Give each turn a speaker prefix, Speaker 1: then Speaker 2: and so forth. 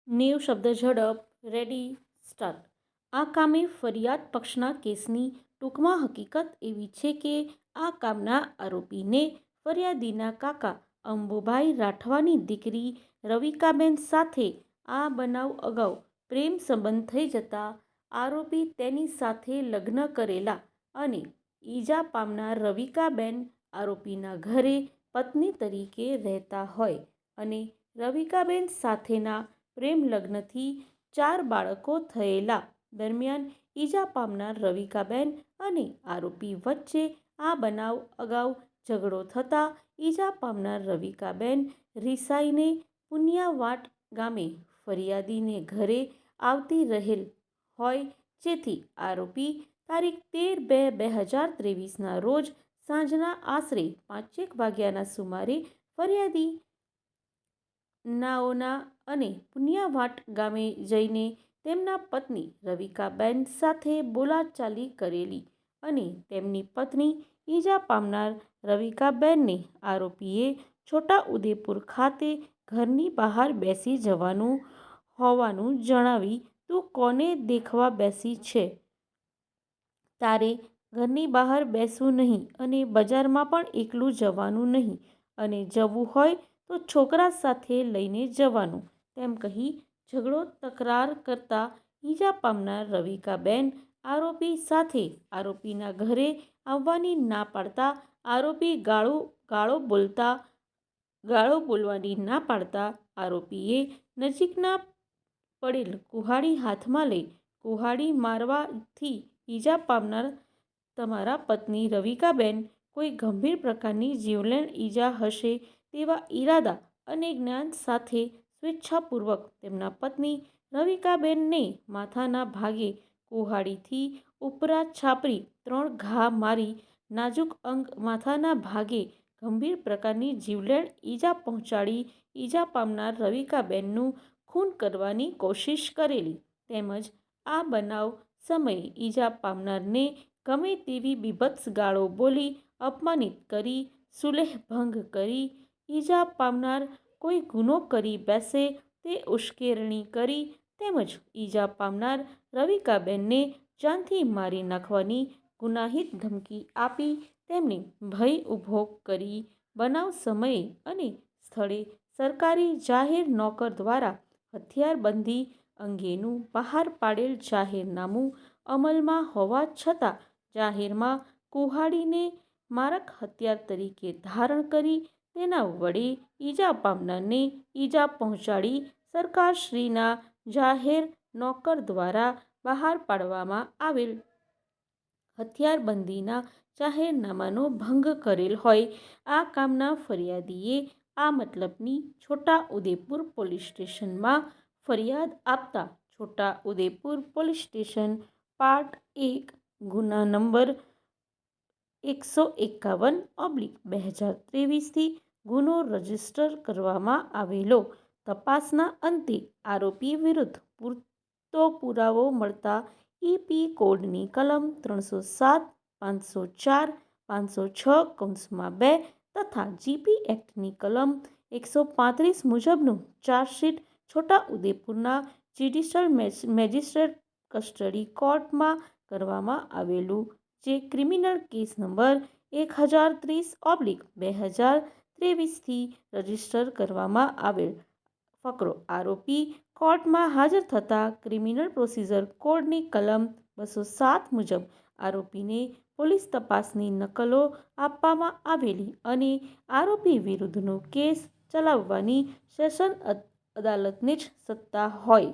Speaker 1: નેવ શબ્દ ઝડપ રેડી સ્ટાર્ટ. આ કામે ફરિયાદ પક્ષના કેસની ટૂંકમાં હકીકત એવી છે કે આ કામના આરોપીને ફરિયાદીના કાકા અંબુભાઈ રાઠવાની દીકરી રવિકાબેન સાથે આ બનાવ અગાઉ પ્રેમ સંબંધ થઈ જતા આરોપી તેની સાથે લગ્ન કરેલા અને ઈજા પામનાર રવિકાબેન આરોપીના ઘરે પત્ની તરીકે રહેતા હોય અને રવિકાબેન સાથેના પ્રેમ લગ્નથી 4 બાળકો થયેલા દરમિયાન ઈજા પામનાર રવિકાબેન અને આરોપી વચ્ચે આ બનાવ અગાઉ ઝઘડો થતાં ઈજા પામનાર રવિકાબેન રિસાઈને પુનિયાવાટ ગામે ફરિયાદીને ઘરે આવતી રહેલ હોય, જેથી આરોપી તારીખ 13/2/2023ના રોજ સાંજના આશરે 5 વાગ્યાના સુમારે ફરિયાદી નાઓના અને પુનિયાવાટ ગામે જઈને તેમના પત્ની રવિકાબેન સાથે બોલાચાલી કરેલી અને તેમની પત્ની ઈજા પામનાર રવિકાબેનને આરોપીએ છોટાઉદેપુર ખાતે ઘરની બહાર બેસી જવાનું હોવાનું જણાવી તું કોને દેખવા બેસી છે? તારે ઘરની બહાર બેસવું નહીં અને બજારમાં પણ એકલું જવાનું નહીં અને જવું હોય તો છોકરા સાથે લઈને જવાનું, તેમ કહી ઝઘડો તકરાર કરતા ઈજા પામનાર રવિકાબેન આરોપી સાથે આરોપીના ઘરે આવવાની ના પાડતા આરોપી ગાળો બોલવાની ના પાડતા આરોપીએ નજીકના પડેલ કુહાડી હાથમાં લઈ કુહાડી મારવાથી ઈજા પામનાર તમારા પત્ની રવિકાબેન કોઈ ગંભીર પ્રકારની જીવલેણ ઈજા હશે તેવા ઈરાદા અને જ્ઞાન સાથે સ્વેચ્છાપૂર્વક તેમના પત્ની રવિકાબેનને માથાના ભાગે કુહાડીથી ઉપરા છાપરી 3 ઘા મારી નાજુક અંગ માથાના ભાગે ગંભીર પ્રકારની જીવલેણ ઈજા પહોંચાડી ઈજા પામનાર રવિકાબેનનું ખૂન કરવાની કોશિશ કરેલી તેમજ આ બનાવ સમયે ઈજા પામનારને ગમે તેવી બીભત્સ ગાળો બોલી અપમાનિત કરી સુલેહભંગ કરી ઈજા પામનાર કોઈ ગુનો કરી બેસે તે ઉશ્કેરણી કરી તેમજ ઈજા પામનાર રવિકાબેનને જાનથી મારી નાખવાની ગુનાહિત ધમકી આપી તેમને ભય ઊભો કરી બનાવ સમયે અને સ્થળે સરકારી જાહેર નોકર દ્વારા હથિયારબંધી અંગેનું બહાર પાડેલ જાહેરનામું અમલમાં હોવા છતાં જાહેરમાં કુહાડીને મારક હથિયાર તરીકે ધારણ કરી તેના વડે ઈજા પામનારને ઈજા પહોંચાડી સરકારશ્રીના જાહેર નોકર દ્વારા બહાર પાડવામાં આવેલ હથિયારબંધીના જાહેરનામાનો ભંગ કરેલ હોય આ કામના ફરિયાદીએ આ મતલબની છોટાઉદેપુર પોલીસ સ્ટેશનમાં ફરિયાદ આપતા છોટાઉદેપુર પોલીસ સ્ટેશન પાર્ટ 1 ગુના નંબર 151/2023થી ગુનો રજીસ્ટર કરવામાં આવેલો. તપાસના અંતે આરોપી વિરુદ્ધ પૂરતો પુરાવો મળતા ઈ.પી. કોડની કલમ 307, 504, 506(2) તથા જી.પી. એક્ટની કલમ 135 મુજબનું ચાર્જશીટ છોટાઉદેપુરના જ્યુડિશિયલ મેજિસ્ટ્રેટ કસ્ટડી કોર્ટમાં કરવામાં આવેલું, જે ક્રિમિનલ કેસ નંબર 1030/2023થી રજીસ્ટર કરવામાં આવેલ. ફકરો: આરોપી કોર્ટમાં હાજર થતાં ક્રિમિનલ પ્રોસિજર કોડની કલમ 207 મુજબ આરોપીને પોલીસ તપાસની નકલો આપવામાં આવેલી અને આરોપી વિરુદ્ધનો કેસ ચલાવવાની સેશન અદાલતને જ સત્તા હોય